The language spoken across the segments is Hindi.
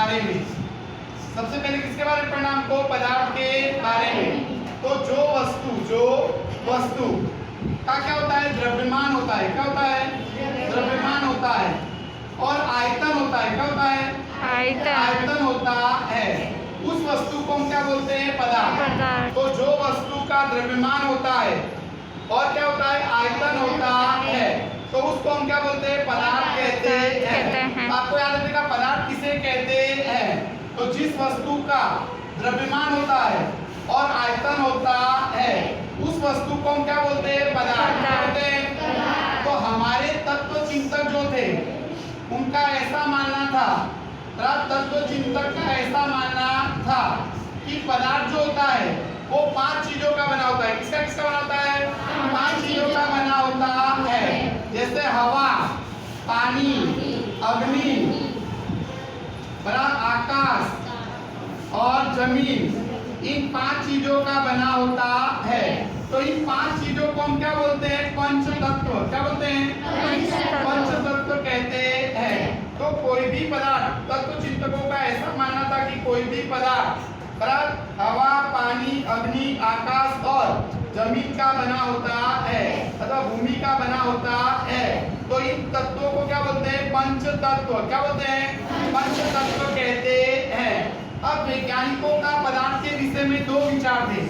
बारे में। सबसे पहले किसके बारे में पढ़ना हमको? पदार्थ के बारे में। तो जो वस्तु का क्या होता है? द्रव्यमान होता है। क्या होता है? द्रव्यमान होता है। और आयतन होता है। क्या होता है? आयतन होता है। उस वस्तु को हम क्या बोलते हैं? पदार्थ। तो जो वस्तु का द्रव्यमान होता है और क्या होता है? आयतन होता है, तो उसको हम क्या बोलते हैं? पदार्थ कहते हैं। आपको याद रखिएगा पदार्थ किसे कहते हैं? तो जिस वस्तु का द्रव्यमान होता है और आयतन होता है उस वस्तु को हम क्या बोलते हैं? पदार्थ कहते हैं। तो हमारे तत्व चिंतक जो थे उनका ऐसा मानना था, तत्व चिंतक का ऐसा मानना था कि पदार्थ जो होता है वो 5 चीजों का बना होता है। किसका किसका बना होता है? 5 चीजों का बना होता है। जैसे हवा, पानी, अग्नि, आकाश और जमीन, इन 5 चीजों का बना होता है। तो इन 5 चीजों को हम क्या बोलते हैं? पंच तत्व। क्या बोलते हैं? पंच तत्व कहते हैं। तो कोई भी पदार्थ, तत्व चिंतकों का ऐसा मानना था कि कोई भी पदार्थ हवा, पानी, अग्नि, आकाश और जमीन का बना होता है अथवा भूमि का बना होता है। तो इन तत्वों को क्या बोलते हैं? पंच तत्व। क्या बोलते हैं? पंच तत्व कहते हैं। अब वैज्ञानिकों का पदार्थ के विषय में 2 विचार थे।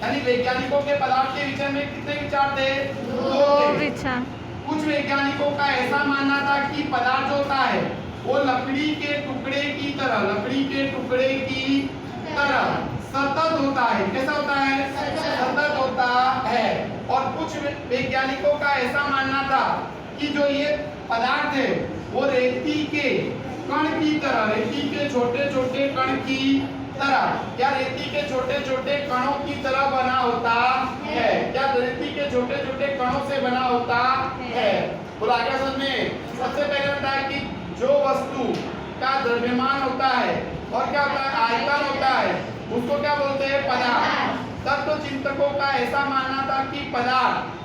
यानी वैज्ञानिकों के पदार्थ के विषय में कितने विचार थे? 2 विचार। कुछ वैज्ञानिकों का ऐसा मानना था कि पदार्थ जो होता है वो लकड़ी के टुकड़े की तरह सतत होता है। कैसा होता है? सतत होता है। और कुछ वैज्ञानिकों का ऐसा मानना था कि जो ये पदार्थ है वो रेती के कण की तरह, रेती के छोटे छोटे कण की तरह या रेती के छोटे छोटे कणों की तरह बना होता है। क्या रेती के छोटे छोटे कणों से बना होता है? बोला आगे समझ में। सबसे पहले बताया कि जो वस्तु का द्रव्यमान होता है और क्या होता है? आयतन होता है, उसको क्या बोलते हैं? पदार्थ। तत्व चिंतकों का ऐसा मानना था कि पदार्थ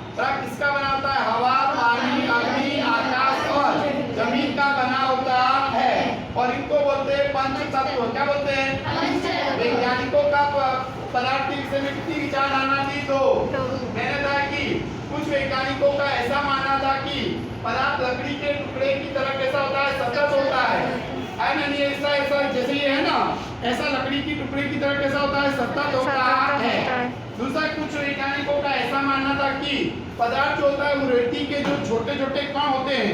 किसका बना होता है? हवा, पानी, अग्नि, आकाश और जमीन का बना होता है। और इनको बोलते हैं पंच तत्व। क्या बोलते हैं? वैज्ञानिकों का पदार्थ के विषय में कितनी विचारधारा थी? 2। मैंने कहा कि कुछ वैज्ञानिकों का ऐसा मानना था कि पदार्थ लकड़ी के टुकड़े की तरह कैसा होता है? सतत होता है ना? नहीं ऐसा जैसे ये है ना, ऐसा लकड़ी की टुकड़े की तरह कैसा होता है? सतत होता है। दूसरा, कुछ वैज्ञानिकों का ऐसा मानना था कि पदार्थ जो होता है वो रेती के जो छोटे छोटे कण होते हैं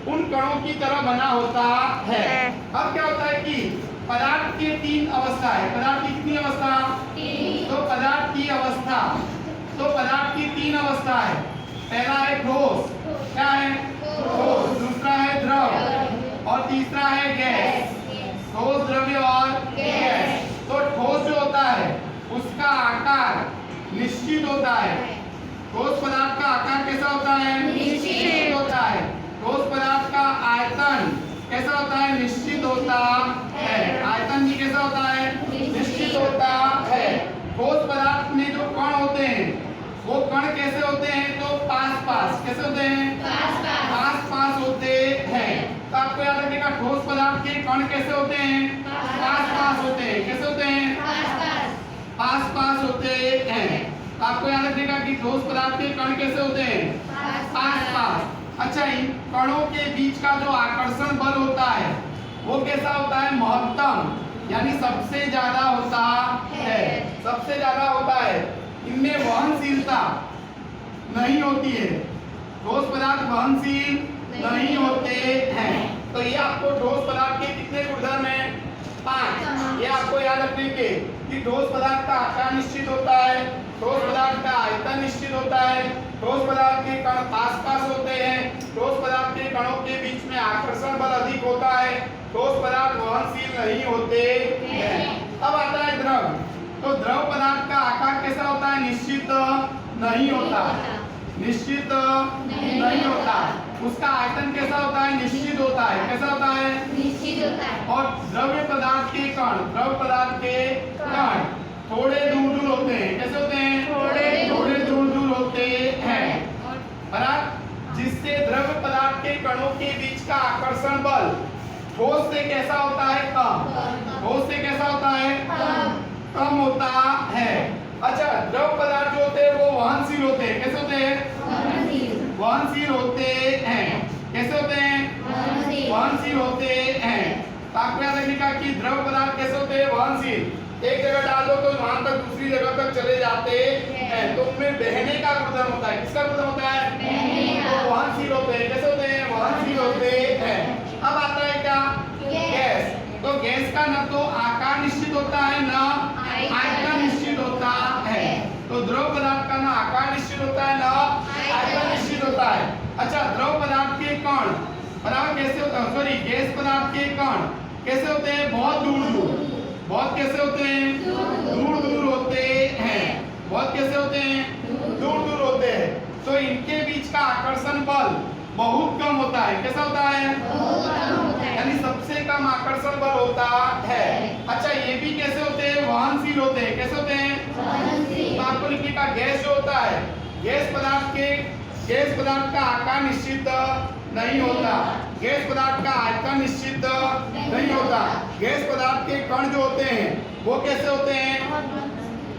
उन कणों की तरह बना होता है। अब क्या होता है कि पदार्थ के 3 अवस्था है। पदार्थ की कितनी अवस्था? 3। तो पदार्थ की 3 अवस्था है। पहला है ठोस। क्या है? ठोस। दूसरा है द्रव और तीसरा है गैस। ठोस, द्रव्य और गैस। तो ठोस जो होता है उसका आकार निश्चित होता है। ठोस पदार्थ का आकार कैसा होता है? निश्चित होता है। ठोस पदार्थ का आयतन कैसा होता है? निश्चित होता है। आयतन भी कैसा होता है? निश्चित होता है। ठोस पदार्थ में जो कण होते हैं वो कण कैसे होते हैं? तो पास कैसे होते हैं? पास होते हैं। तो आपको याद रखिएगा ठोस पदार्थ के कण कैसे होते हैं? पास होते हैं। कैसे होते हैं? पास होते हैं। आपको याद रखिएगा कि ठोस पदार्थ के कण कैसे होते हैं? पास। अच्छा, इन कणों के बीच का जो आकर्षण बल होता है वो कैसा होता है? महत्तम, यानी सबसे ज्यादा होता है। सबसे ज्यादा होता है। इनमें वहनशीलता नहीं होती है। ठोस पदार्थ वहनशील नहीं होते हैं। तो ये आपको ठोस पदार्थ के कितने गुणधर्म हैं? 5। ये आपको याद रखने के कि ठोस पदार्थ का आकार निश्चित होता है, ठोस पदार्थ का आयतन निश्चित होता है, ठोस पदार्थ के कण पास होते हैं, ठोस पदार्थ के कणों के बीच में आकर्षण बल अधिक होता है, ठोस पदार्थ वहनशील नहीं होते हैं। अब आता है द्रव। तो द्रव पदार्थ का आकार कैसा होता है? निश्चित नहीं होता। निश्चित नहीं होता। उसका आयतन कैसा होता है? निश्चित होता है। कैसा होता है? निश्चित होता है। और द्रव्य पदार्थ के कण थोड़े दूर होते हैं। कैसे होते हैं? थोड़े दूर होते हैं। बराबर। जिससे द्रव्य पदार्थ के कणों के बीच का आकर्षण बल ठोस से कैसा होता है? कम। कम होता है। अच्छा, द्रव पदार्थ जो होते हैं वो वहनशील होते हैं। कैसे होते हैं? वहनशील होते हैं। कैसे होते हैं? वहनशील होते हैं। तो आपको याद रखने का कि द्रव पदार्थ कैसे होते हैं? वहनशील। एक जगह डाल दो तो वहां तक दूसरी जगह तक चले जाते हैं, तो उनमें बहने का गुणधर्म होता है। किसका गुणधर्म होता है? तो वहनशील होते हैं। कैसे होते हैं? वहनशील होते हैं। अब आता है क्या? गैस। तो गैस का न तो आकार निश्चित होता है न आयतन निश्चित होता है। तो द्रव पदार्थ का न आकार निश्चित होता है न आयतन निश्चित होता है। अच्छा, द्रव पदार्थ के कण बराबर कैसे होता है? सॉरी, गैस पदार्थ के कण कैसे होते हैं? बहुत दूर दूर। बहुत कैसे होते हैं? दूर दूर होते हैं। बहुत कैसे होते हैं? दूर दूर होते हैं। तो इनके बीच का आकर्षण बल बहुत कम होता है। कैसा होता है? यानी सबसे कम आकर्षण बल होता है। अच्छा, ये भी कैसे होते हैं? वहनशील होते हैं। कैसे होते हैं? तो आपको लिखने का गैस जो होता है, गैस पदार्थ का आकार निश्चित नहीं होता। गैस पदार्थ का आयतन निश्चित नहीं होता। गैस पदार्थ के कण जो होते हैं वो कैसे होते हैं?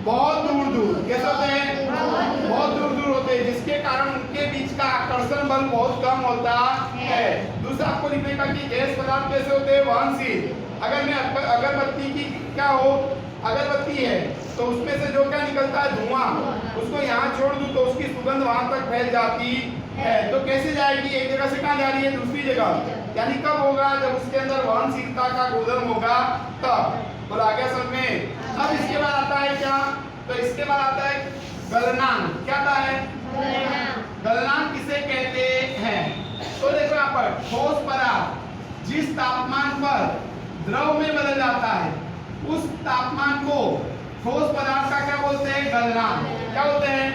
बहुत दूर दूर। कैसे होते हैं? बहुत दूर दूर होते हैं, जिसके कारण उनके बीच का आकर्षण बल बहुत कम होता है। दूसरा आपको लिखने का कि गैस पदार्थ कैसे होते हैं? वहनशील। अगर मैं अगरबत्ती की क्या हो, अगरबत्ती है तो उसमें से जो क्या निकलता है? धुआं। उसको यहाँ छोड़ दूं तो उसकी सुगंध वहां तक फैल जाती है। तो कैसे जाएगी? एक जगह से कहाँ जा रही है? दूसरी जगह। यानी कब होगा? जब उसके अंदर वहनशीलता का गुणधर्म होगा तब। तो आ गया समझ में? अब इसके बाद आता है क्या? तो इसके बाद आता है गलनांक। क्या आता है? गलनांक किसे कहते हैं? तो देखो यहाँ पर ठोस पदार्थ जिस तापमान पर द्रव में बदल जाता है उस तापमान को ठोस पदार्थ का क्या बोलते हैं? गलनांक। क्या बोलते हैं?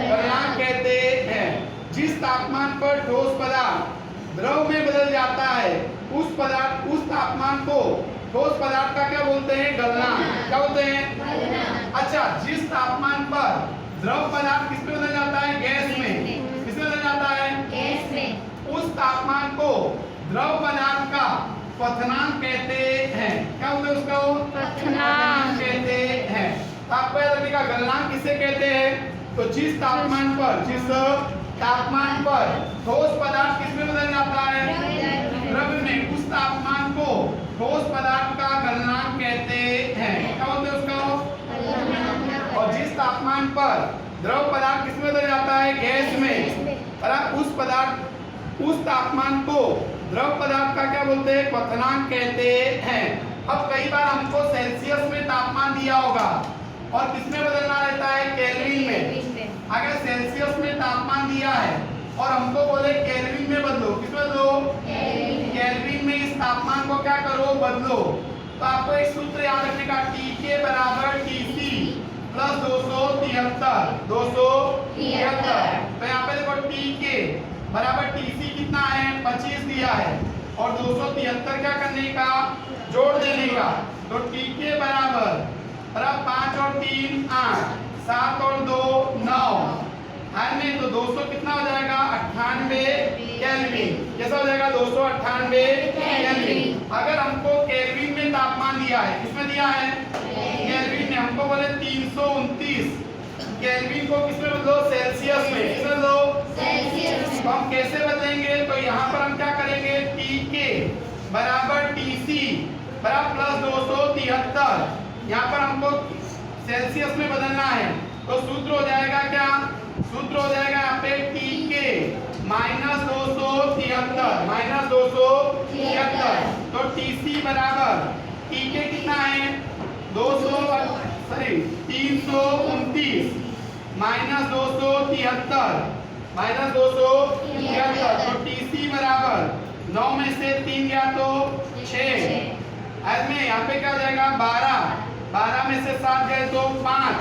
गलनांक कहते हैं। जिस तापमान पर ठोस पदार्थ द्रव में बदल जाता है उस तापमान को ठोस पदार्थ का क्या बोलते हैं? गलनांक। क्या बोलते हैं? अच्छा, जिस तापमान पर द्रव पदार्थ किस में बदल जाता है? गैस में। किस में बदल जाता है? गैस में। उस तापमान को द्रव पदार्थ का क्वथनांक कहते हैं। क्या बोलते हैं उसका? क्वथनांक कहते हैं। आपको याद रखिएगा गलनांक किसे कहते हैं? तो जिस तापमान पर ठोस पदार्थ किस में बदल जाता है? द्रव्य में। उस तापमान को ठोस पदार्थ का गलनांक कहते हैं। क्या बोलते हैं उसका? और जिस तापमान पर द्रव पदार्थ किस में बदल जाता है? गैस में। उस तापमान को द्रव पदार्थ का क्या बोलते हैं? क्वथनांक कहते हैं। अब कई बार हमको सेल्सियस में तापमान दिया होगा और किसमें बदलना रहता है? केल्विन में। अगर सेल्सियस में तापमान दिया है और हमको बोले केल्विन में बदलो, किसमें बदलो? केल्विन में इस तापमान को क्या करो? बदलो। तो आपको एक सूत्र याद रखने का, Tk बराबर Tc प्लस 273। तो यहाँ पे देखो Tk बराबर Tc कितना है? 25 दिया है और 273 क्या करने का? जोड़ देने का। तो Tk बराबर 5 और 3 8, 7 और 2 9 है नहीं, तो 200 कितना हो जाएगा? 98 केल्विन। कैसा हो जाएगा? 298 केल्विन। अगर हमको केल्विन में तापमान दिया है, किसमें दिया है? केल्विन में। हमको बोले 329 केल्विन को किसमें बदलो? सेल्सियस में। किसमें बदलो? सेल्सियस में। तो हम कैसे बदलेंगे? तो यहाँ पर हम क्या करेंगे? Tk बराबर Tc बराबर प्लस 273। यहाँ पर हमको सेल्सियस में बदलना है तो सूत्र हो जाएगा क्या? सूत्र हो जाएगा यहाँ पे Tk माइनस 273 तो Tc बराबर Tk कितना है? 329 माइनस 273 तो Tc बराबर 9 में से 3 गया तो 6। आज में यहाँ पे क्या हो जाएगा? 12 में से 7 गए तो 5,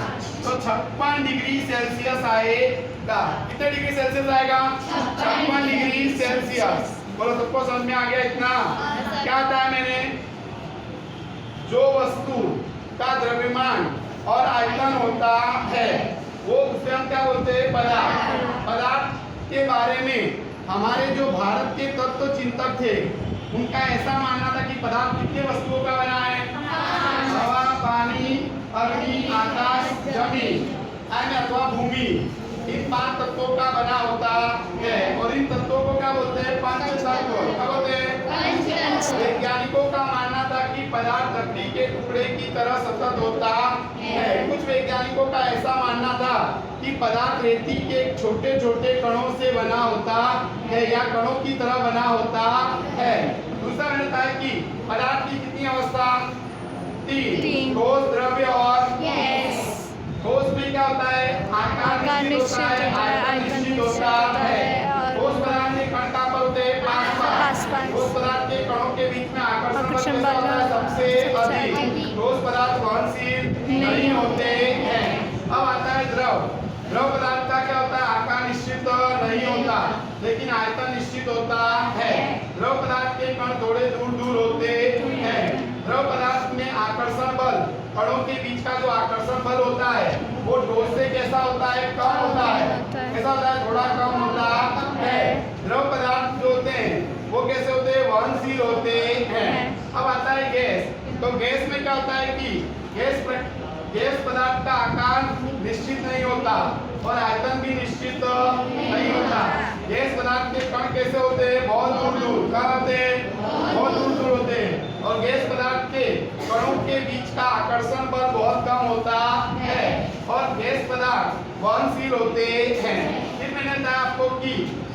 तो 56 डिग्री सेल्सियस आएगा। कितने डिग्री सेल्सियस आएगा? 56 डिग्री सेल्सियस। बोलो सबको समझ में आ गया इतना? क्या बताया मैंने? जो वस्तु का द्रव्यमान और आयतन होता है वो उसे हम क्या बोलते हैं? पदार्थ। पदार्थ के बारे में हमारे जो भारत के तत्व चिंतक थे उनका ऐसा मानना था कि पदार्थ कितने वस्तुओं का बना है? हवा, पानी, अग्नि भूमि, इन 5 तत्वों का बना होता है। और इन तत्वों को क्या बोलते हैं? पंचतत्व। क्या बोलते हैं? वैज्ञानिकों का मानना था कि पदार्थ लकड़ी के टुकड़े की तरह सतत होता है। कुछ वैज्ञानिकों का ऐसा मानना था कि पदार्थ रेती के छोटे छोटे कणों से बना होता है या कणों की तरह बना होता है। दूसरा मानता है कि पदार्थ की कितनी अवस्था? 3, ठोस, द्रव्य और गैस। ठोस में क्या होता है? आकार निश्चित होता है, आयतन निश्चित होता है। ठोस पदार्थ के कण कहाँ पर होते हैं? पास। ठोस पदार्थ के कणों के बीच में आकर्षण बल होता है सबसे अधिक। ठोस पदार्थ वहनशील नहीं होते हैं। अब आता है द्रव। द्रव पदार्थ का क्या होता है? आकार निश्चित नहीं होता, लेकिन आयतन निश्चित होता है। द्रव पदार्थ के कण थोड़े दूर दूर होते हैं। द्रव पदार्थ में आकर्षण बल, कणों के बीच का जो आकर्षण बल होता है वो ठोस से कैसा होता है? कम होता है। कैसा होता है? थोड़ा कम होता है। द्रव पदार्थ जो होते हैं वो कैसे होते हैं? वहनशील होते हैं। अब आता है गैस। तो गैस में क्या होता है कि गैस पदार्थ का आकार निश्चित नहीं होता और आयतन भी निश्चित नहीं होता। गैस पदार्थ के कण कैसे होते हैं? बहुत दूर दूर। कहाँ होते हैं? बहुत दूर दूर होते हैं। और गैस पदार्थ के कणों के बीच का आकर्षण बल बहुत कम होता है और गैस पदार्थ वहनशील होते हैं। फिर मैंने बताया आपको कि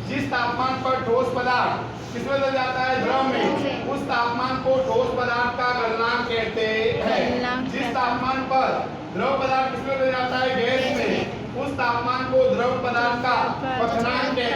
जिस तापमान पर ठोस पदार्थ किसमें बदल जाता है? द्रव में, उस तापमान को ठोस पदार्थ का गलनांक कहते हैं। जिस तापमान पर द्रव पदार्थ किसमें बदल जाता है? गैस में, उस तापमान को द्रव पदार्थ का क्वथनांक कहते हैं।